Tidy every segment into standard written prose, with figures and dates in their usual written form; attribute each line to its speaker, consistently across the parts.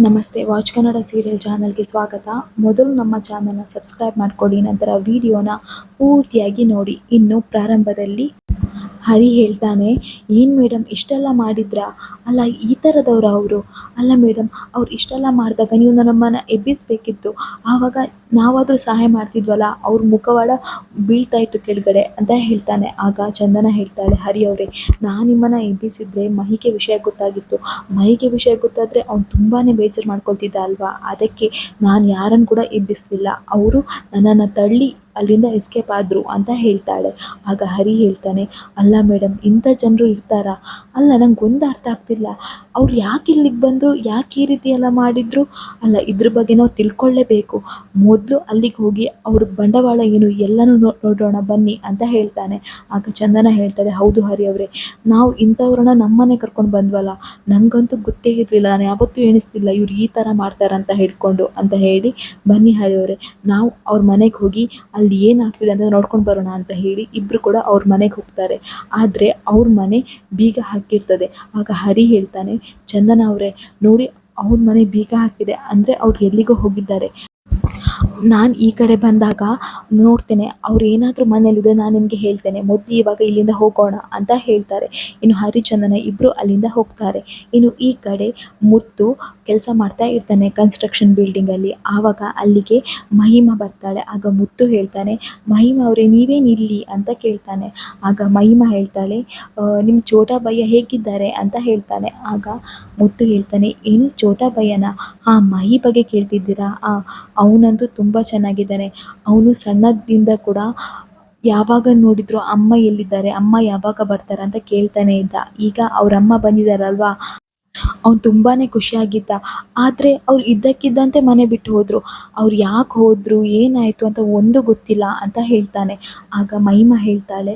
Speaker 1: ನಮಸ್ತೆ watch Kannada serial ಚಾನಲ್ಗೆ ಸ್ವಾಗತ. ಮೊದಲು ನಮ್ಮ ಚಾನಲ್ನ ಸಬ್ಸ್ಕ್ರೈಬ್ ಮಾಡ್ಕೊಳ್ಳಿ, ನಂತರ ವಿಡಿಯೋನ ಪೂರ್ತಿಯಾಗಿ ನೋಡಿ. ಇನ್ನು ಪ್ರಾರಂಭದಲ್ಲಿ ಹರಿ ಹೇಳ್ತಾನೆ, ಏನು ಮೇಡಮ್ ಇಷ್ಟೆಲ್ಲ ಮಾಡಿದ್ರಾ? ಅಲ್ಲ ಈ ಥರದವ್ರು ಅವರು? ಅಲ್ಲ ಮೇಡಮ್, ಅವ್ರು ಇಷ್ಟೆಲ್ಲ ಮಾಡಿದಾಗ ನೀವು ನಮ್ಮನ್ನು ಎಬ್ಬಿಸಬೇಕಿತ್ತು, ಆವಾಗ ನಾವಾದರೂ ಸಹಾಯ ಮಾಡ್ತಿದ್ವಲ್ಲ. ಅವ್ರ ಮುಖವಾಡ ಬೀಳ್ತಾ ಇತ್ತು ಕೆಳಗಡೆ ಅಂತ ಹೇಳ್ತಾನೆ. ಆಗ ಚಂದನ ಹೇಳ್ತಾಳೆ, ಹರಿ ಅವರೇ, ನಾನು ನಿಮ್ಮನ್ನು ಎಬ್ಬಿಸಿದ್ರೆ ಮಹಿಗೆ ವಿಷಯ ಗೊತ್ತಾಗಿತ್ತು. ಮಹಿಗೆ ವಿಷಯ ಗೊತ್ತಾದರೆ ಅವ್ನು ತುಂಬಾ ಬೇಜಾರು ಮಾಡ್ಕೊಳ್ತಿದ್ದ ಅಲ್ವಾ, ಅದಕ್ಕೆ ನಾನು ಯಾರನ್ನು ಕೂಡ ಎಬ್ಬಿಸಲಿಲ್ಲ. ಅವರು ನನ್ನನ್ನು ತಳ್ಳಿ ಅಲ್ಲಿಂದ ಎಸ್ಕೇಪ್ ಆದರು ಅಂತ ಹೇಳ್ತಾಳೆ. ಆಗ ಹರಿ ಹೇಳ್ತಾನೆ, ಅಲ್ಲ ಮೇಡಮ್, ಇಂಥ ಜನರು ಇರ್ತಾರಾ? ಅಲ್ಲ, ನಂಗೊಂದು ಅರ್ಥ ಆಗ್ತಿಲ್ಲ. ಅವ್ರು ಯಾಕೆ ಇಲ್ಲಿಗೆ ಬಂದರು, ಯಾಕೆ ಈ ರೀತಿ ಎಲ್ಲ ಮಾಡಿದರು? ಅಲ್ಲ, ಇದ್ರ ಬಗ್ಗೆ ನಾವು ತಿಳ್ಕೊಳ್ಳೇಬೇಕು. ಮೊದಲು ಅಲ್ಲಿಗೆ ಹೋಗಿ ಅವ್ರ ಬಂಡವಾಳ ಏನು ಎಲ್ಲನೂ ನೋಡೋಣ ಬನ್ನಿ ಅಂತ ಹೇಳ್ತಾನೆ. ಆಗ ಚಂದನ ಹೇಳ್ತಾಳೆ, ಹೌದು ಹರಿ ಅವರೇ, ನಾವು ಇಂಥವ್ರನ್ನ ನಮ್ಮನೆ ಕರ್ಕೊಂಡು ಬಂದ್ವಲ್ಲ, ನನಗಂತೂ ಗೊತ್ತೇ ಇರಲಿಲ್ಲ, ನಾನು ಯಾವತ್ತೂ ಎಣಿಸ್ತಿಲ್ಲ ಇವ್ರು ಈ ಥರ ಮಾಡ್ತಾರಂತ ಹಿಡ್ಕೊಂಡು ಅಂತ ಹೇಳಿ, ಬನ್ನಿ ಹರಿ ಅವರೇ, ನಾವು ಅವ್ರ ಮನೆಗೆ ಹೋಗಿ ಅಲ್ಲಿ ಏನಾಗ್ತಿದೆ ಅಂತ ನೋಡ್ಕೊಂಡು ಬರೋಣ ಅಂತ ಹೇಳಿ ಇಬ್ಬರು ಕೂಡ ಅವ್ರ ಮನೆಗೆ ಹೋಗ್ತಾರೆ. ಆದರೆ ಅವ್ರ ಮನೆ ಬೀಗ ಹಾಕಿರ್ತದೆ. ಆಗ ಹರಿ ಹೇಳ್ತಾನೆ, ಚಂದನ ಅವರೇ ನೋಡಿ, ಅವ್ರ ಮನೆ ಬೀಗ ಹಾಕಿದೆ ಅಂದರೆ ಅವ್ರು ಎಲ್ಲಿಗೋ ಹೋಗಿದ್ದಾರೆ. ನಾನು ಈ ಕಡೆ ಬಂದಾಗ ನೋಡ್ತೇನೆ, ಅವ್ರು ಏನಾದರೂ ಮನೇಲಿದೆ ನಾನು ನಿಮಗೆ ಹೇಳ್ತೇನೆ, ಮೊದಲು ಇವಾಗ ಇಲ್ಲಿಂದ ಹೋಗೋಣ ಅಂತ ಹೇಳ್ತಾರೆ. ಇನ್ನು ಹರಿಚಂದನ ಇಬ್ಬರು ಅಲ್ಲಿಂದ ಹೋಗ್ತಾರೆ. ಇನ್ನು ಈ ಕಡೆ ಮುತ್ತು ಕೆಲಸ ಮಾಡ್ತಾ ಇರ್ತಾನೆ ಕನ್ಸ್ಟ್ರಕ್ಷನ್ ಬಿಲ್ಡಿಂಗಲ್ಲಿ. ಆವಾಗ ಅಲ್ಲಿಗೆ ಮಹಿಮಾ ಬರ್ತಾಳೆ. ಆಗ ಮುತ್ತು ಹೇಳ್ತಾನೆ, ಮಹಿಮಾ ಅವರೇ, ನೀವೇನು ಇಲ್ಲಿ ಅಂತ ಕೇಳ್ತಾನೆ. ಆಗ ಮಹಿಮಾ ಹೇಳ್ತಾಳೆ, ನಿಮ್ಮ ಚೋಟಾ ಭಯ್ಯ ಹೇಗಿದ್ದಾರೆ ಅಂತ ಹೇಳ್ತಾನೆ. ಆಗ ಮುತ್ತು ಹೇಳ್ತಾನೆ, ಏನು ಚೋಟಾ ಭಯ್ಯನ? ಹಾಂ, ಮಹಿ ಬಗ್ಗೆ ಕೇಳ್ತಿದ್ದೀರಾ? ಅವನಂತೂ ತುಂಬ ಚೆನ್ನಾಗಿದ್ದಾನೆ. ಅವನು ಸಣ್ಣದಿಂದ ಕೂಡ ಯಾವಾಗ ನೋಡಿದ್ರು ಅಮ್ಮ ಎಲ್ಲಿದ್ದಾರೆ, ಅಮ್ಮ ಯಾವಾಗ ಬರ್ತಾರೆ ಅಂತ ಕೇಳ್ತಾನೆ ಇದ್ದ. ಈಗ ಅವರಮ್ಮ ಬಂದಿದ್ದಾರಲ್ವಾ, ಅವ್ನು ತುಂಬಾ ಖುಷಿಯಾಗಿದ್ದ. ಆದರೆ ಅವ್ರು ಇದ್ದಕ್ಕಿದ್ದಂತೆ ಮನೆ ಬಿಟ್ಟು ಹೋದರು. ಅವ್ರು ಯಾಕೆ ಹೋದರು, ಏನಾಯಿತು ಅಂತ ಒಂದು ಗೊತ್ತಿಲ್ಲ ಅಂತ ಹೇಳ್ತಾನೆ. ಆಗ ಮಹಿಮಾ ಹೇಳ್ತಾಳೆ,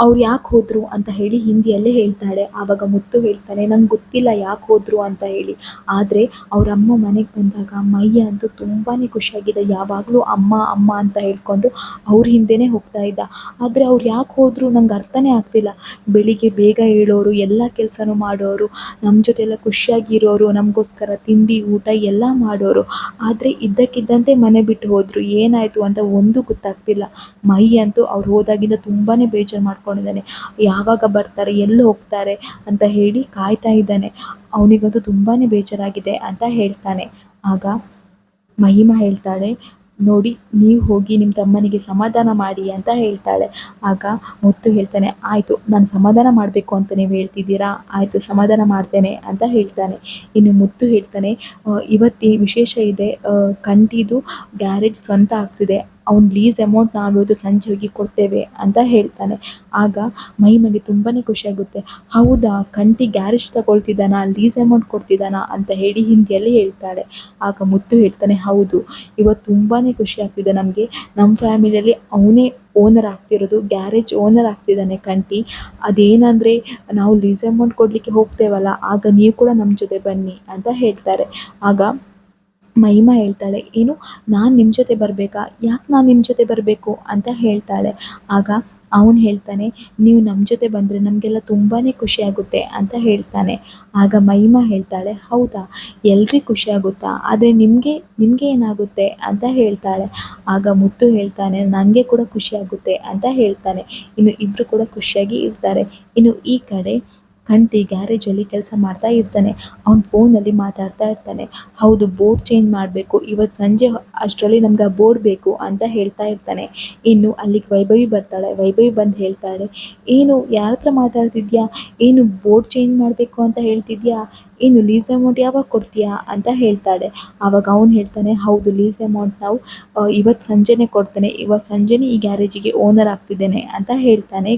Speaker 1: ಅವ್ರು ಯಾಕೆ ಹೋದರು ಅಂತ ಹೇಳಿ ಹಿಂದಿಯಲ್ಲೇ ಹೇಳ್ತಾಳೆ. ಆವಾಗ ಮುತ್ತು ಹೇಳ್ತಾನೆ, ನಂಗೆ ಗೊತ್ತಿಲ್ಲ ಯಾಕೆ ಹೋದರು ಅಂತ ಹೇಳಿ. ಆದರೆ ಅವರಮ್ಮ ಮನೆಗೆ ಬಂದಾಗ ಮೈಯ ಅಂತೂ ತುಂಬಾ ಖುಷಿಯಾಗಿದೆ. ಯಾವಾಗಲೂ ಅಮ್ಮ ಅಮ್ಮ ಅಂತ ಹೇಳ್ಕೊಂಡು ಅವ್ರ ಹಿಂದೆನೇ ಹೋಗ್ತಾ ಇದ್ದ. ಆದರೆ ಅವ್ರು ಯಾಕೆ ಹೋದರು ನಂಗೆ ಅರ್ಥನೇ ಆಗ್ತಿಲ್ಲ. ಬೆಳಿಗ್ಗೆ ಬೇಗ ಏಳೋರು, ಎಲ್ಲ ಕೆಲಸನೂ ಮಾಡೋರು, ನಮ್ಮ ಜೊತೆಲ್ಲ ಖುಷಿಯಾಗಿರೋರು, ನಮಗೋಸ್ಕರ ತಿಂಡಿ ಊಟ ಎಲ್ಲ ಮಾಡೋರು. ಆದರೆ ಇದ್ದಕ್ಕಿದ್ದಂತೆ ಮನೆ ಬಿಟ್ಟು ಹೋದರು, ಏನಾಯಿತು ಅಂತ ಒಂದು ಗೊತ್ತಾಗ್ತಿಲ್ಲ. ಮೈ ಅಂತೂ ಅವ್ರು ಹೋದಾಗಿಂದ ತುಂಬಾ ಬೇಜಾರು ಮಾಡ್ಕೊಂಡಿದ್ದಾನೆ. ಯಾವಾಗ ಬರ್ತಾರೆ, ಎಲ್ಲಿ ಹೋಗ್ತಾರೆ ಅಂತ ಹೇಳಿ ಕಾಯ್ತಾ ಇದ್ದಾನೆ. ಅವನಿಗಂತೂ ತುಂಬಾ ಬೇಜಾರಾಗಿದೆ ಅಂತ ಹೇಳ್ತಾನೆ. ಆಗ ಮಹಿಮಾ ಹೇಳ್ತಾಳೆ, ನೋಡಿ, ನೀವು ಹೋಗಿ ನಿಮ್ಮ ತಮ್ಮನಿಗೆ ಸಮಾಧಾನ ಮಾಡಿ ಅಂತ ಹೇಳ್ತಾಳೆ. ಆಗ ಮುತ್ತು ಹೇಳ್ತಾನೆ, ಆಯಿತು, ನಾನು ಸಮಾಧಾನ ಮಾಡಬೇಕು ಅಂತ ನೀವು ಹೇಳ್ತಿದ್ದೀರಾ, ಆಯಿತು ಸಮಾಧಾನ ಮಾಡ್ತೇನೆ ಅಂತ ಹೇಳ್ತಾನೆ. ಇನ್ನು ಮುತ್ತು ಹೇಳ್ತಾನೆ, ಇವತ್ತು ವಿಶೇಷ ಇದೆ, ಕಂಠಿದು ಗ್ಯಾರೇಜ್ ಸ್ವಂತ ಆಗ್ತಿದೆ, ಅವ್ನ ಲೀಸ್ ಅಮೌಂಟ್ ನಾವು ಇವತ್ತು ಸಂಜೆ ಹೋಗಿ ಕೊಡ್ತೇವೆ ಅಂತ ಹೇಳ್ತಾನೆ. ಆಗ ಮಹಿಮೆಗೆ ತುಂಬಾ ಖುಷಿಯಾಗುತ್ತೆ. ಹೌದಾ, ಕಂಠಿ ಗ್ಯಾರೇಜ್ ತಗೊಳ್ತಿದ್ದಾನಾ, ಲೀಸ್ ಅಮೌಂಟ್ ಕೊಡ್ತಿದ್ದಾನಾ ಅಂತ ಹೇಳಿ ಹಿಂದಿಯಲ್ಲಿ ಹೇಳ್ತಾಳೆ. ಆಗ ಮುತ್ತು ಹೇಳ್ತಾನೆ, ಹೌದು, ಇವತ್ತು ತುಂಬಾ ಖುಷಿ ಆಗ್ತಿದೆ ನಮಗೆ. ನಮ್ಮ ಫ್ಯಾಮಿಲಿಯಲ್ಲಿ ಅವನೇ ಓನರ್ ಆಗ್ತಿರೋದು, ಗ್ಯಾರೇಜ್ ಓನರ್ ಆಗ್ತಿದ್ದಾನೆ ಕಂಠಿ. ಅದೇನಂದರೆ ನಾವು ಲೀಸ್ ಅಮೌಂಟ್ ಕೊಡಲಿಕ್ಕೆ ಹೋಗ್ತೇವಲ್ಲ, ಆಗ ನೀವು ಕೂಡ ನಮ್ಮ ಜೊತೆ ಬನ್ನಿ ಅಂತ ಹೇಳ್ತಾರೆ. ಆಗ ಮಹಿಮಾ ಹೇಳ್ತಾಳೆ, ಏನು, ನಾನು ನಿಮ್ಮ ಜೊತೆ ಬರಬೇಕಾ? ಯಾಕೆ ನಾನು ನಿಮ್ಮ ಜೊತೆ ಬರಬೇಕು ಅಂತ ಹೇಳ್ತಾಳೆ. ಆಗ ಅವನು ಹೇಳ್ತಾನೆ, ನೀವು ನಮ್ಮ ಜೊತೆ ಬಂದರೆ ನಮಗೆಲ್ಲ ತುಂಬಾ ಖುಷಿಯಾಗುತ್ತೆ ಅಂತ ಹೇಳ್ತಾನೆ. ಆಗ ಮಹಿಮಾ ಹೇಳ್ತಾಳೆ, ಹೌದಾ, ಎಲ್ರಿಗೂ ಖುಷಿಯಾಗುತ್ತಾ? ಆದರೆ ನಿಮಗೆ ನಿಮಗೆ ಏನಾಗುತ್ತೆ ಅಂತ ಹೇಳ್ತಾಳೆ. ಆಗ ಮುತ್ತು ಹೇಳ್ತಾನೆ, ನನಗೆ ಕೂಡ ಖುಷಿಯಾಗುತ್ತೆ ಅಂತ ಹೇಳ್ತಾನೆ. ಇನ್ನು ಇಬ್ಬರು ಕೂಡ ಖುಷಿಯಾಗಿ ಇರ್ತಾರೆ. ಇನ್ನು ಈ ಕಡೆ ಕಂಠಿ ಗ್ಯಾರೇಜಲ್ಲಿ ಕೆಲಸ ಮಾಡ್ತಾ ಇರ್ತಾನೆ. ಅವ್ನು ಫೋನಲ್ಲಿ ಮಾತಾಡ್ತಾ ಇರ್ತಾನೆ. ಹೌದು, ಬೋರ್ಡ್ ಚೇಂಜ್ ಮಾಡಬೇಕು, ಇವತ್ತು ಸಂಜೆ ಅಷ್ಟರಲ್ಲಿ ನಮ್ಗೆ ಆ ಬೋರ್ಡ್ ಬೇಕು ಅಂತ ಹೇಳ್ತಾ ಇರ್ತಾನೆ. ಇನ್ನು ಅಲ್ಲಿಗೆ ವೈಭವಿ ಬರ್ತಾಳೆ. ವೈಭವಿ ಬಂದು ಹೇಳ್ತಾಳೆ, ಏನು, ಯಾರ ಹತ್ರ ಮಾತಾಡ್ತಿದ್ಯಾ? ಏನು ಬೋರ್ಡ್ ಚೇಂಜ್ ಮಾಡಬೇಕು ಅಂತ ಹೇಳ್ತಿದ್ಯಾ? ಏನು ಲೀಸ್ ಅಮೌಂಟ್ ಯಾವಾಗ ಕೊಡ್ತೀಯಾ ಅಂತ ಹೇಳ್ತಾಳೆ. ಆವಾಗ ಅವನು ಹೇಳ್ತಾನೆ, ಹೌದು, ಲೀಸ್ ಅಮೌಂಟ್ ನಾವು ಇವತ್ತು ಸಂಜೆನೇ ಕೊಡ್ತೇನೆ, ಇವತ್ತು ಸಂಜೆನೇ ಈ ಗ್ಯಾರೇಜಿಗೆ ಓನರ್ ಆಗ್ತಿದ್ದೇನೆ ಅಂತ ಹೇಳ್ತಾನೆ.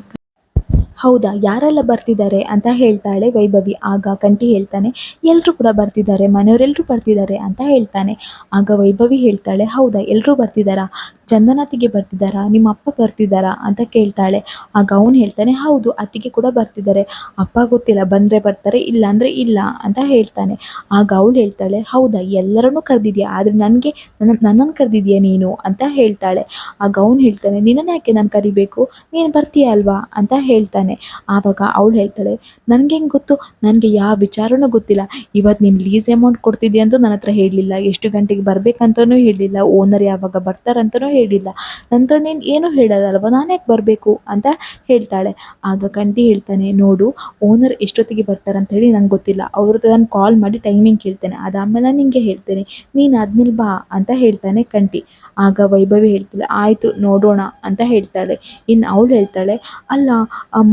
Speaker 1: ಹೌದಾ, ಯಾರೆಲ್ಲ ಬರ್ತಿದ್ದಾರೆ ಅಂತ ಹೇಳ್ತಾಳೆ ವೈಭವಿ. ಆಗ ಕಂಠಿ ಹೇಳ್ತಾನೆ, ಎಲ್ಲರೂ ಕೂಡ ಬರ್ತಿದ್ದಾರೆ, ಮನೆಯವರೆಲ್ಲರೂ ಬರ್ತಿದ್ದಾರೆ ಅಂತ ಹೇಳ್ತಾನೆ. ಆಗ ವೈಭವಿ ಹೇಳ್ತಾಳೆ, ಹೌದಾ, ಎಲ್ಲರೂ ಬರ್ತಿದ್ದಾರಾ? ಚಂದನಾತಿಗೆ ಬರ್ತಿದ್ದಾರಾ? ನಿಮ್ಮ ಅಪ್ಪ ಬರ್ತಿದ್ದಾರಾ ಅಂತ ಕೇಳ್ತಾಳೆ. ಆಗ ಅವನು ಹೇಳ್ತಾನೆ, ಹೌದು, ಅತ್ತಿಗೆ ಕೂಡ ಬರ್ತಿದ್ದಾರೆ, ಅಪ್ಪ ಗೊತ್ತಿಲ್ಲ, ಬಂದರೆ ಬರ್ತಾರೆ, ಇಲ್ಲ ಅಂದರೆ ಇಲ್ಲ ಅಂತ ಹೇಳ್ತಾನೆ. ಆಗ ಅವಳು ಹೇಳ್ತಾಳೆ, ಹೌದಾ, ಎಲ್ಲರನ್ನೂ ಕರೆದಿದ್ಯಾ, ಆದರೆ ನನ್ನನ್ನು ಕರೆದಿದ್ಯಾ ನೀನು ಅಂತ ಹೇಳ್ತಾಳೆ. ಆಗ ಅವನು ಹೇಳ್ತಾನೆ, ನಿನ್ನನ್ನು ಯಾಕೆ ನಾನು ಕರಿಬೇಕು, ನೀನು ಬರ್ತೀಯ ಅಲ್ವಾ ಅಂತ ಹೇಳ್ತಾನೆ. ಹೇಳ್ತಾನೆ. ಆವಾಗ ಅವಳು ಹೇಳ್ತಾಳೆ, ನನಗೆ ಹೆಂಗೆ ಗೊತ್ತು, ನನಗೆ ಯಾವ ವಿಚಾರನೂ ಗೊತ್ತಿಲ್ಲ. ಇವತ್ತು ನೀನು ಲೀಸ್ ಅಮೌಂಟ್ ಕೊಡ್ತಿದ್ಯಾ ಅಂತೂ ನನ್ನ ಹತ್ರ ಹೇಳಲಿಲ್ಲ, ಎಷ್ಟು ಗಂಟೆಗೆ ಬರಬೇಕಂತನೂ ಹೇಳಲಿಲ್ಲ, ಓನರ್ ಯಾವಾಗ ಬರ್ತಾರಂತನೂ ಹೇಳಿಲ್ಲ, ನಂತರ ನೀನು ಏನೂ ಹೇಳೋದಲ್ವ, ನಾನು ಯಾಕೆ ಬರಬೇಕು ಅಂತ ಹೇಳ್ತಾಳೆ. ಆಗ ಕಂಠಿ ಹೇಳ್ತಾನೆ, ನೋಡು ಓನರ್ ಎಷ್ಟೊತ್ತಿಗೆ ಬರ್ತಾರಂತ ಹೇಳಿ ನಂಗೆ ಗೊತ್ತಿಲ್ಲ, ಅವ್ರದ್ದು ನಾನು ಕಾಲ್ ಮಾಡಿ ಟೈಮಿಂಗ್ ಕೇಳ್ತೇನೆ, ಅದಾದಮೇಲೆ ನಾನು ನಿನಗೆ ಹೇಳ್ತೇನೆ, ನೀನು ಆದ್ಮೇಲೆ ಬಾ ಅಂತ ಹೇಳ್ತಾನೆ ಕಂಠಿ. ಆಗ ವೈಭವಿ ಹೇಳ್ತಾಳೆ, ಆಯಿತು ನೋಡೋಣ ಅಂತ ಹೇಳ್ತಾಳೆ. ಇನ್ನು ಅವಳು ಹೇಳ್ತಾಳೆ, ಅಲ್ಲ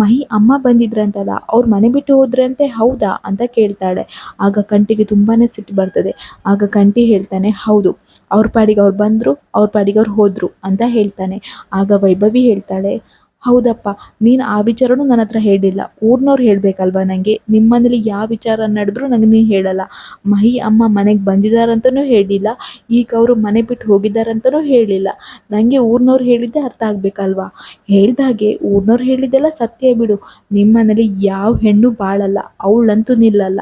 Speaker 1: ಮಹಿ ಅಮ್ಮ ಬಂದಿದ್ರಂತಲ್ಲ, ಅವ್ರು ಮನೆ ಬಿಟ್ಟು ಹೋದ್ರಂತೆ ಹೌದಾ ಅಂತ ಕೇಳ್ತಾಳೆ. ಆಗ ಕಂಠಿಗೆ ತುಂಬಾ ಸಿಟ್ಟು ಬರ್ತದೆ. ಆಗ ಕಂಠಿ ಹೇಳ್ತಾನೆ, ಹೌದು, ಅವ್ರ ಪಾಡಿಗೆ ಅವ್ರು ಬಂದರು, ಅವ್ರ ಪಾಡಿಗೆ ಅವ್ರು ಹೋದರು ಅಂತ ಹೇಳ್ತಾನೆ. ಆಗ ವೈಭವಿ ಹೇಳ್ತಾಳೆ, ಹೌದಪ್ಪ, ನೀನು ಆ ವಿಚಾರನೂ ನನ್ನ ಹತ್ರ ಹೇಳಿಲ್ಲ, ಊರಿನವ್ರು ಹೇಳಬೇಕಲ್ವ ನನಗೆ, ನಿಮ್ಮ ಮನೇಲಿ ಯಾವ ವಿಚಾರ ನಡೆದ್ರೂ ನನಗೆ ನೀನು ಹೇಳಲ್ಲ, ಮಹಿ ಅಮ್ಮ ಮನೆಗೆ ಬಂದಿದ್ದಾರಂತನೂ ಹೇಳಿಲ್ಲ, ಈಗ ಅವರು ಮನೆ ಬಿಟ್ಟು ಹೋಗಿದ್ದಾರಂತನೂ ಹೇಳಿಲ್ಲ, ನನಗೆ ಊರಿನವ್ರು ಹೇಳಿದ್ದೆ ಅರ್ಥ ಆಗಬೇಕಲ್ವಾ, ಹೇಳ್ದಾಗೆ ಊರಿನವ್ರು ಹೇಳಿದ್ದೆಲ್ಲ ಸತ್ಯ ಬಿಡು, ನಿಮ್ಮ ಮನೇಲಿ ಯಾವ ಹೆಣ್ಣು ಬಾಳಲ್ಲ, ಅವಳಂತೂ ನಿಲ್ಲಲ್ಲ,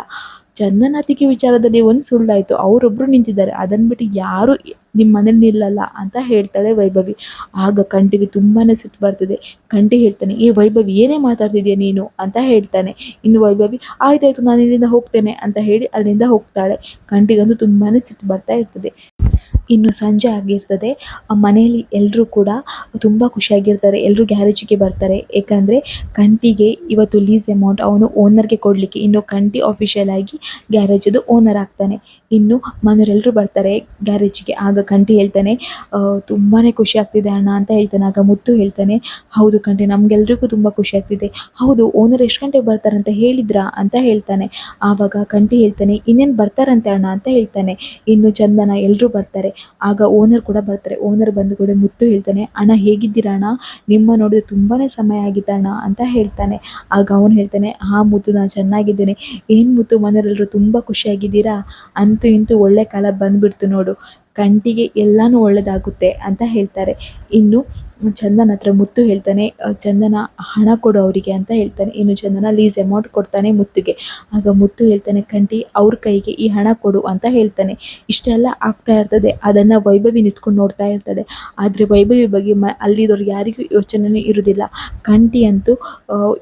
Speaker 1: ಚಂದನಾತಿಕೆ ವಿಚಾರದಲ್ಲಿ ಒಂದು ಸುಳ್ಳಾಯಿತು, ಅವರೊಬ್ಬರು ನಿಂತಿದ್ದಾರೆ, ಅದನ್ನು ಬಿಟ್ಟು ಯಾರು ನಿಮ್ಮ ಮನೇಲಿ ನಿಲ್ಲಲ್ಲ ಅಂತ ಹೇಳ್ತಾಳೆ ವೈಭವಿ. ಆಗ ಕಂಠಿಗೆ ತುಂಬಾ ಸಿಟ್ಟು ಬರ್ತದೆ. ಕಂಠಿ ಹೇಳ್ತಾನೆ, ಏ ವೈಭವಿ, ಏನೇ ಮಾತಾಡ್ತಿದ್ಯಾ ನೀನು ಅಂತ ಹೇಳ್ತಾನೆ. ಇನ್ನು ವೈಭವಿ, ಆಯ್ತಾಯ್ತು ನಾನು ಇಲ್ಲಿಂದ ಹೋಗ್ತೇನೆ ಅಂತ ಹೇಳಿ ಅಲ್ಲಿಂದ ಹೋಗ್ತಾಳೆ. ಕಂಠಿಗಂತೂ ತುಂಬಾ ಸಿಟ್ಟು ಬರ್ತಾ ಇರ್ತದೆ. ಇನ್ನು ಸಂಜೆ ಆಗಿರ್ತದೆ. ಮನೆಯಲ್ಲಿ ಎಲ್ಲರೂ ಕೂಡ ತುಂಬ ಖುಷಿಯಾಗಿರ್ತಾರೆ. ಎಲ್ಲರೂ ಗ್ಯಾರೇಜಿಗೆ ಬರ್ತಾರೆ. ಏಕೆಂದರೆ ಕಂಠಿಗೆ ಇವತ್ತು ಲೀಸ್ ಅಮೌಂಟ್ ಅವನು ಓನರ್ಗೆ ಕೊಡಲಿಕ್ಕೆ, ಇನ್ನು ಕಂಠಿ ಅಫಿಷಿಯಲ್ ಆಗಿ ಗ್ಯಾರೇಜದು ಓನರ್ ಆಗ್ತಾನೆ. ಇನ್ನು ಮನೆಯವರೆಲ್ಲರೂ ಬರ್ತಾರೆ ಗ್ಯಾರೇಜಿಗೆ. ಆಗ ಕಂಠಿ ಹೇಳ್ತಾನೆ, ತುಂಬಾ ಖುಷಿ ಆಗ್ತಿದೆ ಅಣ್ಣ ಅಂತ ಹೇಳ್ತಾನೆ. ಆಗ ಮುತ್ತು ಹೇಳ್ತಾನೆ, ಹೌದು ಕಂಠಿ, ನಮಗೆಲ್ರಿಗೂ ತುಂಬ ಖುಷಿ ಆಗ್ತಿದೆ. ಹೌದು, ಓನರ್ ಎಷ್ಟು ಗಂಟೆಗೆ ಬರ್ತಾರಂತ ಹೇಳಿದ್ರಾ ಅಂತ ಹೇಳ್ತಾನೆ. ಆವಾಗ ಕಂಠಿ ಹೇಳ್ತಾನೆ, ಇನ್ನೇನು ಬರ್ತಾರಂತೆ ಅಣ್ಣ ಅಂತ ಹೇಳ್ತಾನೆ. ಇನ್ನು ಚಂದನ ಎಲ್ಲರೂ ಬರ್ತಾರೆ. ಆಗ ಓನರ್ ಕೂಡ ಬರ್ತಾರೆ. ಓನರ್ ಬಂದು ಕೂಡ ಮುತ್ತು ಹೇಳ್ತಾನೆ, ಅಣ್ಣ ಹೇಗಿದ್ದೀರಾ ಅಣ್ಣ, ನಿಮ್ಮ ನೋಡಿದ್ರೆ ತುಂಬಾ ಸಮಯ ಆಗಿತ್ತಣ್ಣ ಅಂತ ಹೇಳ್ತಾನೆ. ಆಗ ಅವನು ಹೇಳ್ತಾನೆ, ಹಾಂ ಮುತ್ತು, ನಾನು ಚೆನ್ನಾಗಿದ್ದೇನೆ. ಏನು ಮುತ್ತು, ಮನೆಯವರೆಲ್ಲರೂ ತುಂಬ ಖುಷಿಯಾಗಿದ್ದೀರಾ, ಅಂತೂ ಇಂತೂ ಒಳ್ಳೆ ಕಾಲ ಬಂದುಬಿಡ್ತು ನೋಡು, ಕಂಠಿಗೆ ಎಲ್ಲನೂ ಒಳ್ಳೆಯದಾಗುತ್ತೆ ಅಂತ ಹೇಳ್ತಾರೆ. ಇನ್ನು ಚಂದನ ಹತ್ರ ಮುತ್ತು ಹೇಳ್ತಾನೆ, ಚಂದನ ಹಣ ಕೊಡು ಅವರಿಗೆ ಅಂತ ಹೇಳ್ತಾನೆ. ಇನ್ನು ಚಂದನ ಲೀಸ್ ಅಮೌಂಟ್ ಕೊಡ್ತಾನೆ ಮುತ್ತಿಗೆ. ಆಗ ಮುತ್ತು ಹೇಳ್ತಾನೆ, ಕಂಠಿ ಅವ್ರ ಕೈಗೆ ಈ ಹಣ ಕೊಡು ಅಂತ ಹೇಳ್ತಾನೆ. ಇಷ್ಟೆಲ್ಲ ಆಗ್ತಾ ಇರ್ತದೆ. ಅದನ್ನು ವೈಭವಿ ನಿಂತ್ಕೊಂಡು ನೋಡ್ತಾ ಇರ್ತಾಳೆ. ಆದರೆ ವೈಭವಿ ಬಗ್ಗೆ ಅಲ್ಲಿರೋರು ಯಾರಿಗೂ ಯೋಚನೆಯೇ ಇರೋದಿಲ್ಲ. ಕಂಠಿ ಅಂತೂ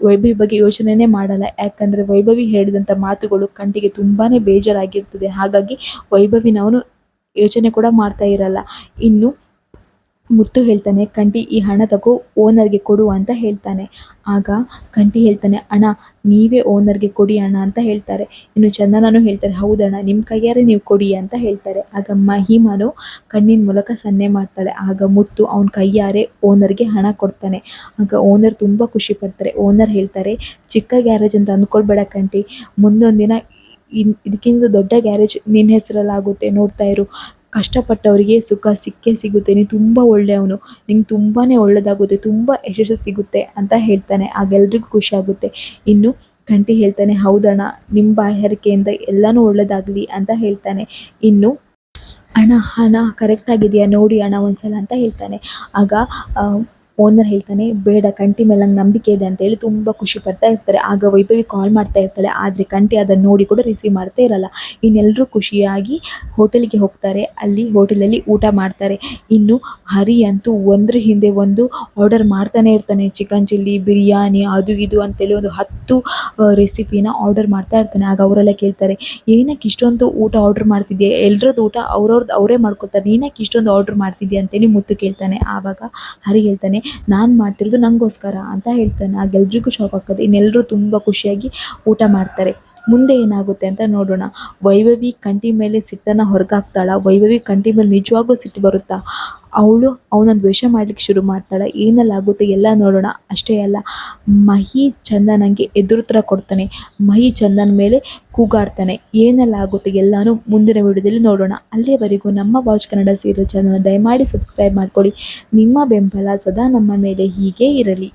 Speaker 1: ವೈಭವಿ ಬಗ್ಗೆ ಯೋಚನೆಯೇ ಮಾಡಲ್ಲ. ಯಾಕಂದರೆ ವೈಭವಿ ಹೇಳಿದಂಥ ಮಾತುಗಳು ಕಂಠಿಗೆ ತುಂಬಾ ಬೇಜಾರಾಗಿರ್ತದೆ. ಹಾಗಾಗಿ ವೈಭವಿನವನು ಯೋಚನೆ ಕೂಡ ಮಾಡ್ತಾ ಇರಲ್ಲ. ಇನ್ನು ಮುತ್ತು ಹೇಳ್ತಾನೆ, ಕಂಠಿ ಈ ಹಣ ತಗೋ, ಓನರ್ಗೆ ಕೊಡು ಅಂತ ಹೇಳ್ತಾನೆ. ಆಗ ಕಂಠಿ ಹೇಳ್ತಾನೆ, ಅಣ್ಣ ನೀವೇ ಓನರ್ಗೆ ಕೊಡಿ ಅಣ್ಣ ಅಂತ ಹೇಳ್ತಾರೆ. ಇನ್ನು ಚಂದನನು ಹೇಳ್ತಾರೆ, ಹೌದಣ್ಣ ನಿಮ್ಮ ಕೈಯಾರೆ ನೀವು ಕೊಡಿ ಅಂತ ಹೇಳ್ತಾರೆ. ಆಗ ಮಹಿಮನು ಕಣ್ಣಿನ ಮೂಲಕ ಸನ್ನೆ ಮಾಡ್ತಾಳೆ. ಆಗ ಮುತ್ತು ಅವನ ಕೈಯಾರೆ ಓನರ್ಗೆ ಹಣ ಕೊಡ್ತಾನೆ. ಆಗ ಓನರ್ ತುಂಬ ಖುಷಿ ಪಡ್ತಾರೆ. ಓನರ್ ಹೇಳ್ತಾರೆ, ಚಿಕ್ಕ ಗ್ಯಾರೇಜ್ ಅಂತ ಅಂದ್ಕೊಳ್ಬೇಡ ಕಂಠಿ, ಮುಂದೊಂದು ದಿನ ಇದಕ್ಕಿಂತ ದೊಡ್ಡ ಗ್ಯಾರೇಜ್ ನಿನ್ನ ಹೆಸರಲ್ಲಾಗುತ್ತೆ, ನೋಡ್ತಾ ಇರು, ಕಷ್ಟಪಟ್ಟವರಿಗೆ ಸುಖ ಸಿಕ್ಕೇ ಸಿಗುತ್ತೆ, ನೀನು ತುಂಬ ಒಳ್ಳೆಯವನು, ನಿಂಗೆ ತುಂಬಾ ಒಳ್ಳೆಯದಾಗುತ್ತೆ, ತುಂಬ ಯಶಸ್ಸು ಸಿಗುತ್ತೆ ಅಂತ ಹೇಳ್ತಾನೆ. ಆಗೆಲ್ರಿಗೂ ಖುಷಿ ಆಗುತ್ತೆ. ಇನ್ನು ಕಂಠಿ ಹೇಳ್ತಾನೆ, ಹೌದಣ್ಣ ನಿಮ್ಮ ಬಾಯಾರಿಕೆಯಿಂದ ಎಲ್ಲನೂ ಒಳ್ಳೆಯದಾಗಲಿ ಅಂತ ಹೇಳ್ತಾನೆ. ಇನ್ನು ಹಣ ಕರೆಕ್ಟಾಗಿದೆಯಾ ನೋಡಿ ಅಣ್ಣ ಒಂದ್ಸಲ ಅಂತ ಹೇಳ್ತಾನೆ. ಆಗ ಓನರ್ ಹೇಳ್ತಾನೆ, ಬೇಡ ಕಂಠಿ ಮೇಲೆ ನಂಗೆ ನಂಬಿಕೆ ಇದೆ ಅಂತೇಳಿ ತುಂಬ ಖುಷಿ ಪಡ್ತಾ ಇರ್ತಾರೆ. ಆಗ ವೈಭವಿ ಕಾಲ್ ಮಾಡ್ತಾ ಇರ್ತಾಳೆ. ಆದರೆ ಕಂಠಿ ಅದನ್ನು ನೋಡಿ ಕೂಡ ರಿಸೀವ್ ಮಾಡ್ತಾ ಇರಲ್ಲ. ಇನ್ನೆಲ್ಲರೂ ಖುಷಿಯಾಗಿ ಹೋಟೆಲಿಗೆ ಹೋಗ್ತಾರೆ. ಅಲ್ಲಿ ಹೋಟೆಲಲ್ಲಿ ಊಟ ಮಾಡ್ತಾರೆ. ಇನ್ನು ಹರಿ ಅಂತೂ ಒಂದ್ರ ಹಿಂದೆ ಒಂದು ಆರ್ಡರ್ ಮಾಡ್ತಾನೆ ಇರ್ತಾನೆ. ಚಿಕನ್ ಚಿಲ್ಲಿ, ಬಿರಿಯಾನಿ, ಅದು ಇದು ಅಂತೇಳಿ ಒಂದು 10 ರೆಸಿಪಿನ ಆರ್ಡರ್ ಮಾಡ್ತಾ ಇರ್ತಾನೆ. ಆಗ ಅವರೆಲ್ಲ ಕೇಳ್ತಾರೆ, ಏನಕ್ಕೆ ಇಷ್ಟೊಂದು ಊಟ ಆರ್ಡರ್ ಮಾಡ್ತಿದ್ಯಾ, ಎಲ್ಲರದ್ದು ಊಟ ಅವ್ರವ್ರದ್ದು ಅವರೇ ಮಾಡ್ಕೊತಾರೆ, ನೀನಕ್ಕೆ ಇಷ್ಟೊಂದು ಆರ್ಡರ್ ಮಾಡ್ತಿದ್ಯಾ ಅಂತೇಳಿ ಮುತ್ತು ಕೇಳ್ತಾನೆ. ಆವಾಗ ಹರಿ ಹೇಳ್ತಾನೆ, ನಾನು ಮಾಡ್ತಿರೋದು ನನಗೋಸ್ಕರ ಅಂತ ಹೇಳ್ತಾನೆ. ಆಗೆಲ್ರಿಗೂ ಶಾಕ್ ಆಗ್ತದೆ. ಇನ್ನೆಲ್ಲರೂ ತುಂಬ ಖುಷಿಯಾಗಿ ಊಟ ಮಾಡ್ತಾರೆ. ಮುಂದೆ ಏನಾಗುತ್ತೆ ಅಂತ ನೋಡೋಣ. ವೈಭವಿ ಕಂಠಿ ಮೇಲೆ ಸಿಟ್ಟನ್ನು ಹೊರಗಾಕ್ತಾಳ? ವೈಭವಿ ಕಂಠಿ ಮೇಲೆ ನಿಜವಾಗ್ಲೂ ಸಿಟ್ಟು ಬರುತ್ತಾ? ಅವಳು ಅವನನ್ನು ದ್ವೇಷ ಮಾಡಲಿಕ್ಕೆ ಶುರು ಮಾಡ್ತಾಳೆ? ಏನೆಲ್ಲ ಆಗುತ್ತೆ ಎಲ್ಲ ನೋಡೋಣ. ಅಷ್ಟೇ ಅಲ್ಲ, ಮಹಿ ಚಂದನಂಗೆ ಎದುರುತ್ತರ ಕೊಡ್ತಾನೆ. ಮಹಿ ಚಂದನ್ ಮೇಲೆ ಕೂಗಾಡ್ತಾನೆ. ಏನೆಲ್ಲ ಆಗುತ್ತೆ ಎಲ್ಲನೂ ಮುಂದಿನ ವಿಡಿಯೋದಲ್ಲಿ ನೋಡೋಣ. ಅಲ್ಲಿಯವರೆಗೂ ನಮ್ಮ ವಾಚ್ ಕನ್ನಡ ಸೀರಿಯಲ್ ಚಾನಲ್ ದಯಮಾಡಿ ಸಬ್ಸ್ಕ್ರೈಬ್ ಮಾಡಿಕೊಳ್ಳಿ. ನಿಮ್ಮ ಬೆಂಬಲ ಸದಾ ನಮ್ಮ ಮೇಲೆ ಹೀಗೆ ಇರಲಿ.